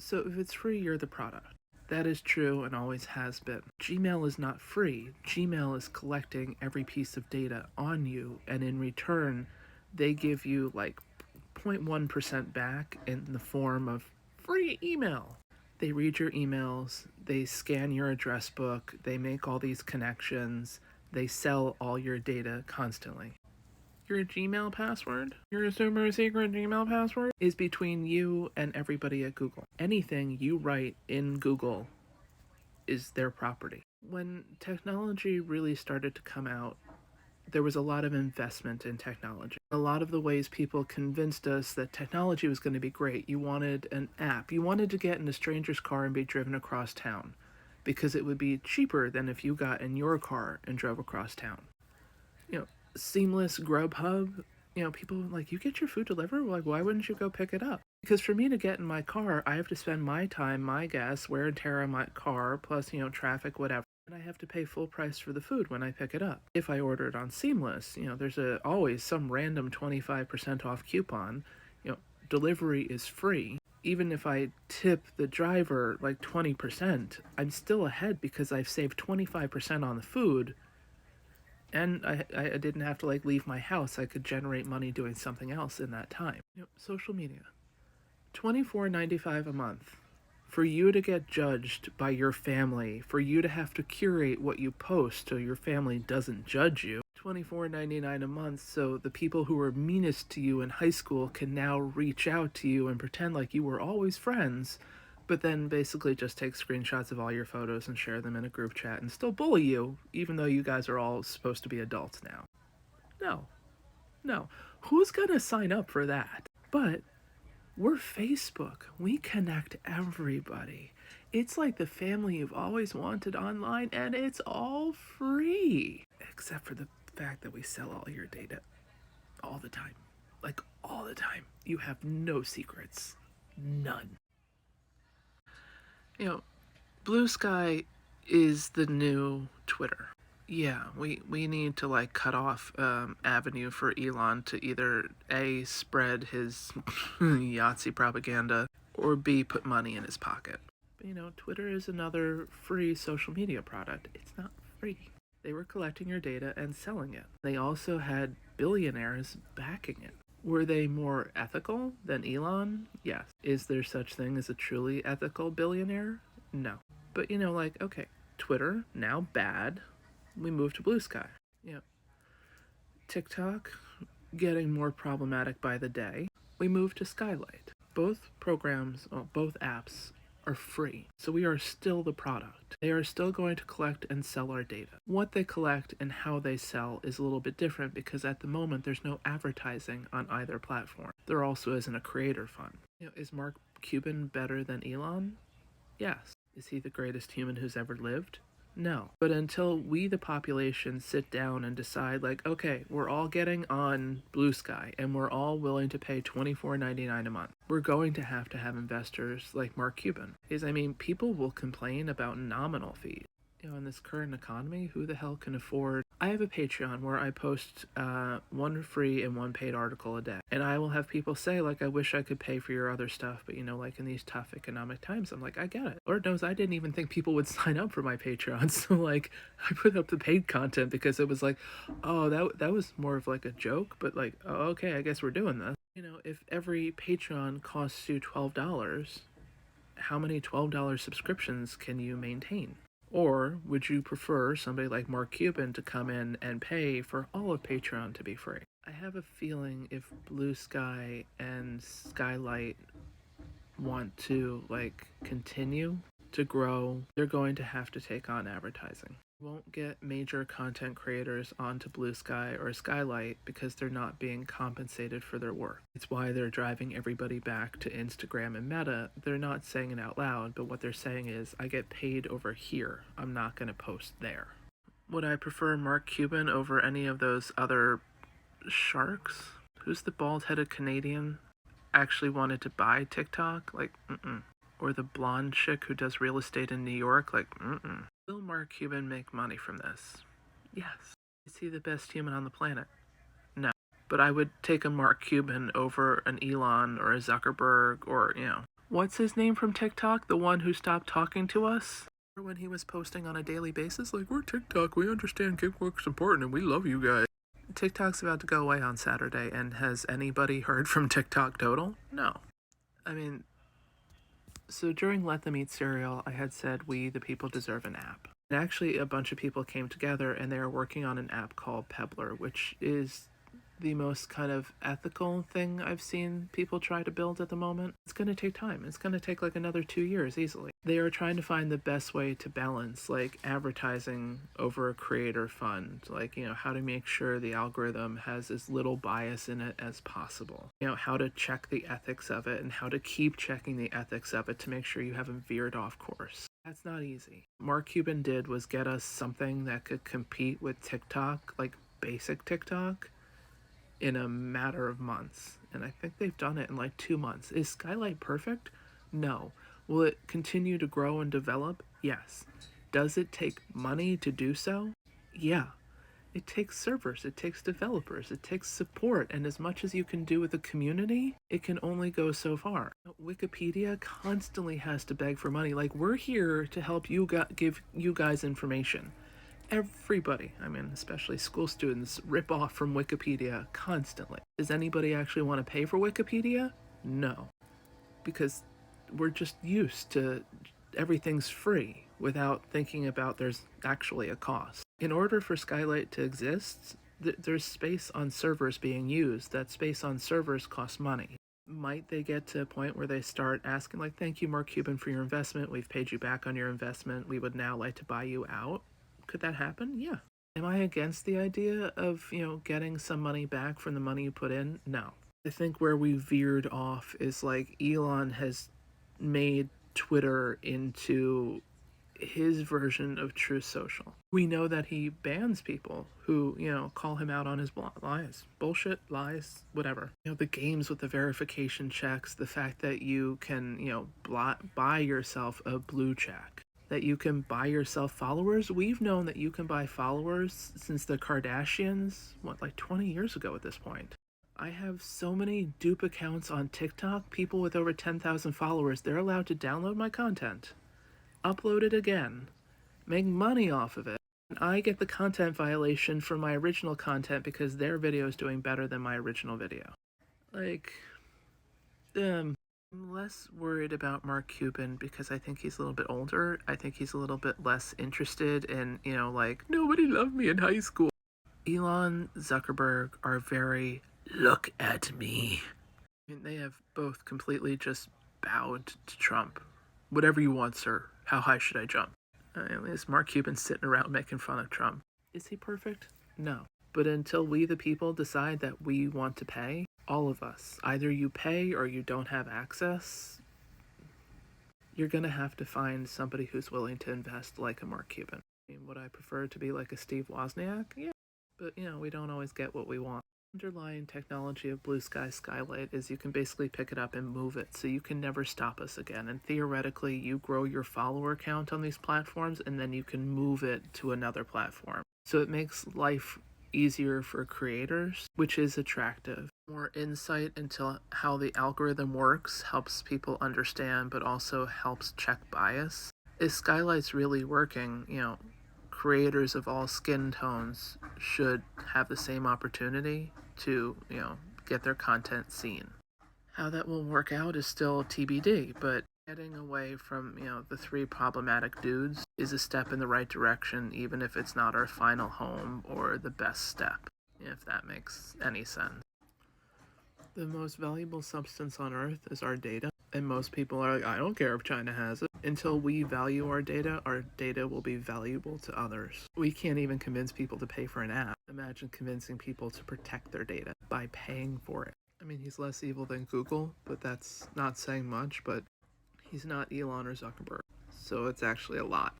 So if it's free, you're the product. That is true and always has been. Gmail is not free. Gmail is collecting every piece of data on you, and in return, they give you like 0.1% back in the form of free email. They read your emails, they scan your address book, they make all these connections, they sell all your data constantly. Your Gmail password, your super secret Gmail password, is between you and everybody at Google. Anything you write in Google is their property. When technology really started to come out, there was a lot of investment in technology. A lot of the ways people convinced us that technology was going to be great. You wanted an app. You wanted to get in a stranger's car and be driven across town because it would be cheaper than if you got in your car and drove across town. Seamless Grubhub, people like, you get your food delivered? Like, why wouldn't you go pick it up? Because for me to get in my car, I have to spend my time, my gas, wear and tear on my car, plus, traffic, whatever. And I have to pay full price for the food when I pick it up. If I order it on Seamless, there's always some random 25% off coupon. Delivery is free. Even if I tip the driver like 20%, I'm still ahead because I've saved 25% on the food. And I didn't have to leave my house. I could generate money doing something else in that time. Social media. $24.95 a month. For you to get judged by your family, for you to have to curate what you post so your family doesn't judge you. $24.99 a month so the people who were meanest to you in high school can now reach out to you and pretend like you were always friends, but then basically just take screenshots of all your photos and share them in a group chat and still bully you, even though you guys are all supposed to be adults now. No. Who's gonna sign up for that? But we're Facebook. We connect everybody. It's like the family you've always wanted online, and it's all free. Except for the fact that we sell all your data all the time. All the time. You have no secrets. None. Blue Sky is the new Twitter. Yeah, we need to cut off avenue for Elon to either A, spread his Yahtzee propaganda, or B, put money in his pocket. But Twitter is another free social media product. It's not free. They were collecting your data and selling it. They also had billionaires backing it. Were they more ethical than Elon? Yes. Is there such thing as a truly ethical billionaire? No. But okay, Twitter, now bad. We moved to Blue Sky. TikTok, getting more problematic by the day. We moved to Skylight. Both apps are free. So we are still the product. They are still going to collect and sell our data. What they collect and how they sell is a little bit different because at the moment there's no advertising on either platform. There also isn't a creator fund. Is Mark Cuban better than Elon? Yes. Is he the greatest human who's ever lived? No. But until we, the population, sit down and decide, okay, we're all getting on Blue Sky and we're all willing to pay $24.99 a month, we're going to have investors like Mark Cuban. People will complain about nominal fees. In this current economy, who the hell can afford? I have a Patreon where I post one free and one paid article a day. And I will have people say, I wish I could pay for your other stuff, but in these tough economic times, I'm I get it. Lord knows I didn't even think people would sign up for my Patreon. So, I put up the paid content because it was that was more of a joke, but oh, okay, I guess we're doing this. If every Patreon costs you $12, how many $12 subscriptions can you maintain? Or would you prefer somebody like Mark Cuban to come in and pay for all of Patreon to be free? I have a feeling if Blue Sky and Skylight want to continue to grow, they're going to have to take on advertising. Won't get major content creators onto Blue Sky or Skylight because they're not being compensated for their work. It's why they're driving everybody back to Instagram and Meta. They're not saying it out loud, but what they're saying is, I get paid over here. I'm not going to post there. Would I prefer Mark Cuban over any of those other sharks? Who's the bald-headed Canadian actually wanted to buy TikTok? Or the blonde chick who does real estate in New York? Will Mark Cuban make money from this? Yes. Is he the best human on the planet? No. But I would take a Mark Cuban over an Elon or a Zuckerberg or, What's his name from TikTok? The one who stopped talking to us? When he was posting on a daily basis, like, we're TikTok, we understand gig work's important and we love you guys. TikTok's about to go away on Saturday, and has anybody heard from TikTok Total? No. I mean, so during Let Them Eat Cereal, I had said we, the people, deserve an app. And actually, a bunch of people came together and they are working on an app called Pebbler, which is the most kind of ethical thing I've seen people try to build at the moment. It's going to take time. It's going to take like another 2 years easily. They are trying to find the best way to balance like advertising over a creator fund, like, you know, how to make sure the algorithm has as little bias in it as possible. You know, how to check the ethics of it and how to keep checking the ethics of it to make sure you haven't veered off course. That's not easy. Mark Cuban did was get us something that could compete with TikTok, like basic TikTok, in a matter of months. And I think they've done it in like 2 months. Is Skylight perfect? No. Will it continue to grow and develop? Yes. Does it take money to do so? Yeah. It takes servers, it takes developers, it takes support, and as much as you can do with the community, it can only go so far. Wikipedia constantly has to beg for money. Like, we're here to help you give you guys information. Everybody, I mean, especially school students, rip off from Wikipedia constantly. Does anybody actually want to pay for Wikipedia? No. Because we're just used to everything's free without thinking about there's actually a cost. In order for Skylight to exist, there's space on servers being used. That space on servers costs money. Might they get to a point where they start asking, like, thank you, Mark Cuban, for your investment. We've paid you back on your investment. We would now like to buy you out. Could that happen? Yeah. Am I against the idea of, you know, getting some money back from the money you put in? No. I think where we veered off is like Elon has made Twitter into his version of Truth Social. We know that he bans people who, you know, call him out on his lies. Bullshit, lies, whatever. You know, the games with the verification checks, the fact that you can, you know, buy yourself a blue check, that you can buy yourself followers. We've known that you can buy followers since the Kardashians, like 20 years ago at this point. I have so many dupe accounts on TikTok, people with over 10,000 followers, they're allowed to download my content, upload it again, make money off of it. And I get the content violation for my original content because their video is doing better than my original video. Like, I'm less worried about Mark Cuban because I think he's a little bit older. I think he's a little bit less interested in, you know, like, nobody loved me in high school. Elon, Zuckerberg are very, look at me. I mean, they have both completely just bowed to Trump. Whatever you want, sir. How high should I jump? At least Mark Cuban's sitting around making fun of Trump. Is he perfect? No. But until we, the people, decide that we want to pay, all of us, either you pay or you don't have access, you're going to have to find somebody who's willing to invest like a Mark Cuban. I mean, would I prefer to be like a Steve Wozniak? Yeah. But, you know, we don't always get what we want. Underlying technology of Blue Sky Skylight is you can basically pick it up and move it, so you can never stop us again. And theoretically, you grow your follower count on these platforms, and then you can move it to another platform. So it makes life easier for creators, which is attractive. More insight into how the algorithm works helps people understand, but also helps check bias. If Skylight's really working, you know, creators of all skin tones should have the same opportunity to, you know, get their content seen. How that will work out is still TBD, but getting away from, you know, the 3 problematic dudes is a step in the right direction, even if it's not our final home or the best step, if that makes any sense. The most valuable substance on Earth is our data, and most people are like, I don't care if China has it. Until we value our data will be valuable to others. We can't even convince people to pay for an app. Imagine convincing people to protect their data by paying for it. I mean, he's less evil than Google, but that's not saying much, but he's not Elon or Zuckerberg, so it's actually a lot.